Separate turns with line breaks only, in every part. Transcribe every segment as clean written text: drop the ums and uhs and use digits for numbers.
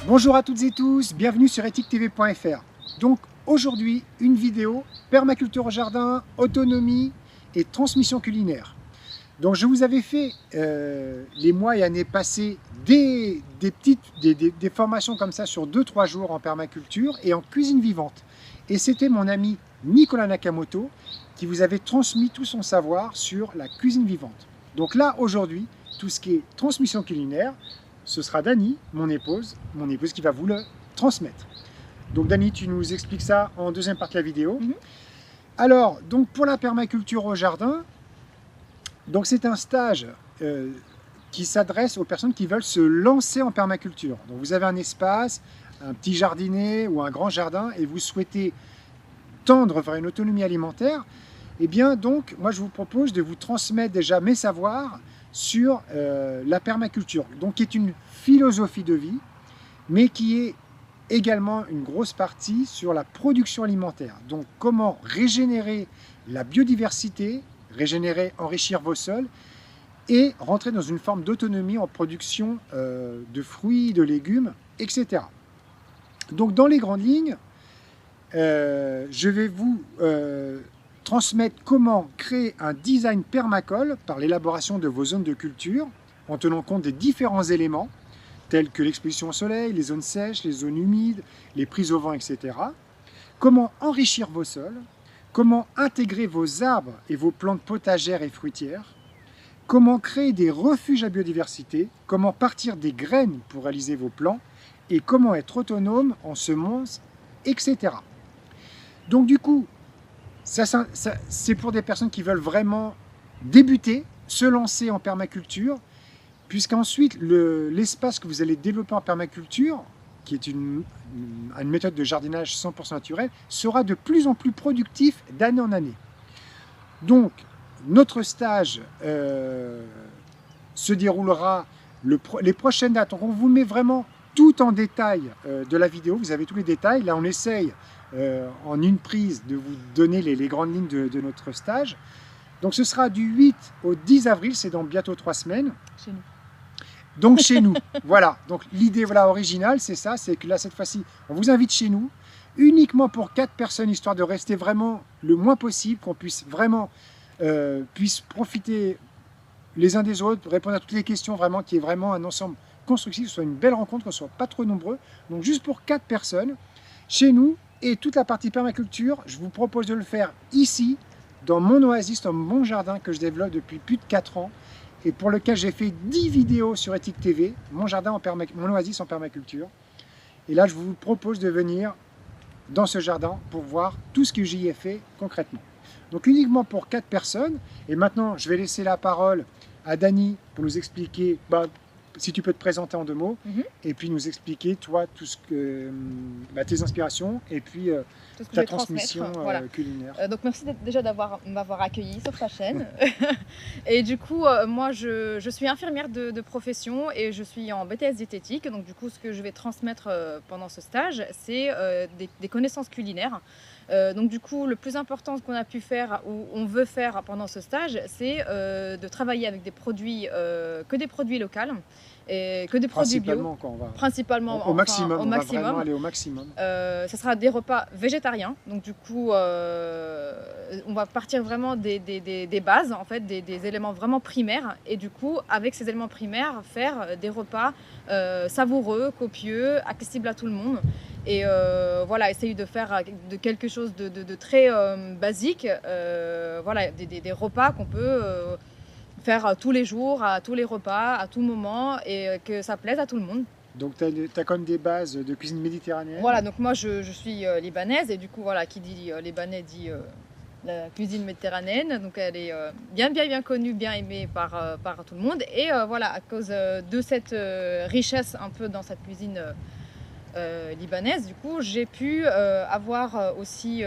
Bonjour à toutes et tous, bienvenue sur ethiquetv.fr. Donc aujourd'hui, une vidéo permaculture au jardin, autonomie et transmission culinaire. Donc je vous avais fait les mois et années passés des formations comme ça sur 2-3 jours en permaculture et en cuisine vivante. Et c'était mon ami Nicolas Nakamoto qui vous avait transmis tout son savoir sur la cuisine vivante. Donc là aujourd'hui, tout ce qui est transmission culinaire, ce sera Dani, mon épouse qui va vous le transmettre. Donc Dani, tu nous expliques ça en deuxième partie de la vidéo. Alors, donc pour la permaculture au jardin, donc c'est un stage qui s'adresse aux personnes qui veulent se lancer en permaculture. Donc vous avez un espace, un petit jardinet ou un grand jardin et vous souhaitez tendre vers une autonomie alimentaire, et bien donc moi je vous propose de vous transmettre déjà mes savoirs sur la permaculture, donc qui est une philosophie de vie, mais qui est également une grosse partie sur la production alimentaire. Donc comment régénérer la biodiversité, régénérer, enrichir vos sols et rentrer dans une forme d'autonomie en production de fruits, de légumes, etc. Donc dans les grandes lignes, je vais vous transmettre comment créer un design permacole par l'élaboration de vos zones de culture en tenant compte des différents éléments tels que l'exposition au soleil, les zones sèches, les zones humides, les prises au vent, etc. Comment enrichir vos sols, comment intégrer vos arbres et vos plantes potagères et fruitières, comment créer des refuges à biodiversité, comment partir des graines pour réaliser vos plants et comment être autonome en semences, etc. Donc du coup, c'est pour des personnes qui veulent vraiment débuter, se lancer en permaculture, puisqu'ensuite l'espace que vous allez développer en permaculture, qui est une méthode de jardinage 100% naturel, sera de plus en plus productif d'année en année. Donc notre stage se déroulera les prochaines dates. Donc on vous met vraiment tout en détail de la vidéo, vous avez tous les détails. Là on essaye en une prise de vous donner les grandes lignes de notre stage. Donc ce sera du 8 au 10 avril, c'est dans bientôt 3 semaines.
Chez nous.
Donc chez nous, voilà. Donc l'idée originale, c'est ça, c'est que là cette fois-ci, on vous invite chez nous, uniquement pour 4 personnes, histoire de rester vraiment le moins possible, qu'on puisse vraiment puisse profiter les uns des autres, répondre à toutes les questions, vraiment, qu'il y ait vraiment un ensemble constructif, que ce soit une belle rencontre, qu'on ne soit pas trop nombreux. Donc juste pour 4 personnes, chez nous. Et toute la partie permaculture, je vous propose de le faire ici, dans mon oasis, dans mon jardin que je développe depuis plus de 4 ans et pour lequel j'ai fait 10 vidéos sur ethiquetv, mon oasis en permaculture. Et là, je vous propose de venir dans ce jardin pour voir tout ce que j'y ai fait concrètement. Donc uniquement pour 4 personnes. Et maintenant, je vais laisser la parole à Dani pour nous expliquer, si tu peux te présenter en 2 mots, et puis nous expliquer, toi, tout ce que, tes inspirations et puis ta transmission culinaire.
Donc merci déjà de m'avoir accueilli sur ta chaîne. Et du coup, moi, je suis infirmière de profession et je suis en BTS diététique. Donc du coup, ce que je vais transmettre pendant ce stage, c'est des connaissances culinaires. Donc du coup, le plus important qu'on a pu faire ou on veut faire pendant ce stage, c'est de travailler avec des produits, que des produits locaux et que des produits bio. Principalement
au maximum.
Au
on
maximum.
va vraiment aller au maximum.
Ce sera des repas végétariens. Donc du coup, on va partir vraiment des bases, en fait, des éléments vraiment primaires. Et du coup, avec ces éléments primaires, faire des repas savoureux, copieux, accessibles à tout le monde. Et voilà, essayer de faire de quelque chose de très basique, voilà, des repas qu'on peut faire tous les jours, à tous les repas, à tout moment, et que ça plaise à tout le monde.
Donc tu as quand même des bases de cuisine méditerranéenne.
Voilà, donc moi je suis libanaise, et du coup voilà, qui dit libanais dit la cuisine méditerranéenne, donc elle est bien connue, bien aimée par tout le monde. Et voilà, à cause de cette richesse un peu dans cette cuisine libanaise, du coup j'ai pu avoir aussi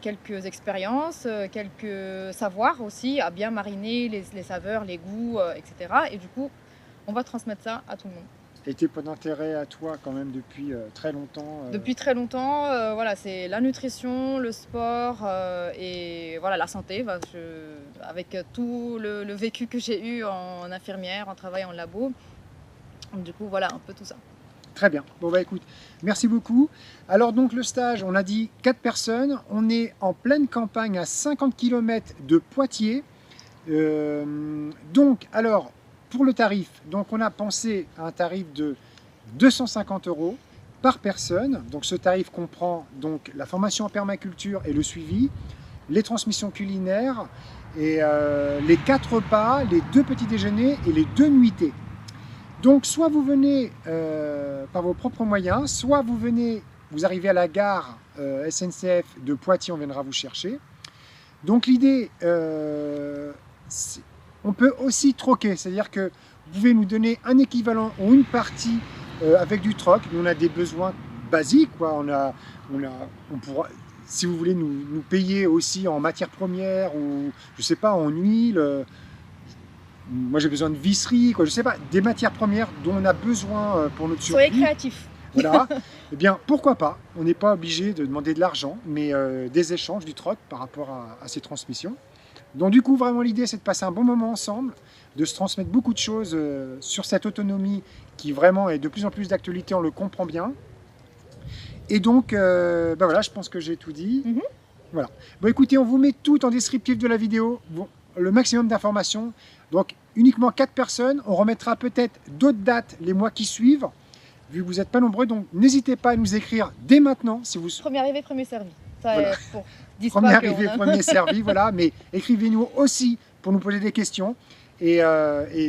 quelques expériences, quelques savoirs aussi à bien mariner les saveurs, les goûts, etc. Et du coup on va transmettre ça à tout le monde.
Et tes points d'intérêt à toi quand même depuis très longtemps
Depuis très longtemps, voilà, c'est la nutrition, le sport et voilà, la santé. Avec tout le vécu que j'ai eu en infirmière, en travail en labo, du coup voilà un peu tout ça.
Très bien. Bon bah écoute, merci beaucoup. Alors donc le stage, on a dit 4 personnes. On est en pleine campagne à 50 km de Poitiers. Donc alors pour le tarif, donc on a pensé à un tarif de 250 € par personne. Donc ce tarif comprend donc la formation en permaculture et le suivi, les transmissions culinaires et les 4 repas, les 2 petits déjeuners et les 2 nuitées. Donc soit vous venez par vos propres moyens, soit vous arrivez à la gare SNCF de Poitiers, on viendra vous chercher. Donc l'idée, on peut aussi troquer, c'est-à-dire que vous pouvez nous donner un équivalent ou une partie avec du troc. Nous on a des besoins basiques, quoi. On pourra, si vous voulez nous payer aussi en matières premières ou je sais pas en huile. Moi j'ai besoin de visserie, quoi, je sais pas, des matières premières dont on a besoin pour notre survie.
Soyez créatifs.
Voilà, eh bien pourquoi pas, on n'est pas obligé de demander de l'argent, mais des échanges, du troc par rapport à ces transmissions. Donc du coup vraiment l'idée c'est de passer un bon moment ensemble, de se transmettre beaucoup de choses sur cette autonomie qui vraiment est de plus en plus d'actualité, on le comprend bien. Et donc ben voilà, je pense que j'ai tout dit. Voilà. Bon écoutez, on vous met tout en descriptif de la vidéo. Bon, le maximum d'informations. Donc uniquement 4 personnes, on remettra peut-être d'autres dates les mois qui suivent, vu que vous n'êtes pas nombreux, donc n'hésitez pas à nous écrire dès maintenant si vous...
Premier arrivé, premier servi. Ça,
Voilà.
pour
Premier arrivé, premier servi, voilà, mais écrivez-nous aussi pour nous poser des questions et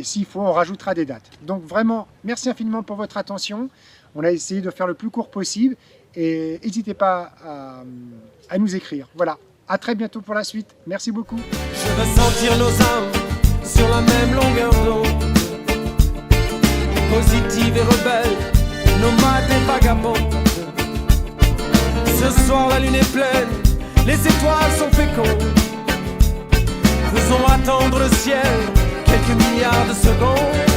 s'il faut, on rajoutera des dates. Donc vraiment, merci infiniment pour votre attention. On a essayé de faire le plus court possible et n'hésitez pas à nous écrire. Voilà, à très bientôt pour la suite. Merci beaucoup.
Je veux sentir nos âmes sur la même longueur d'onde, positive et rebelle, nomades et vagabonds. Ce soir la lune est pleine, les étoiles sont fécondes. Faisons attendre le ciel quelques milliards de secondes.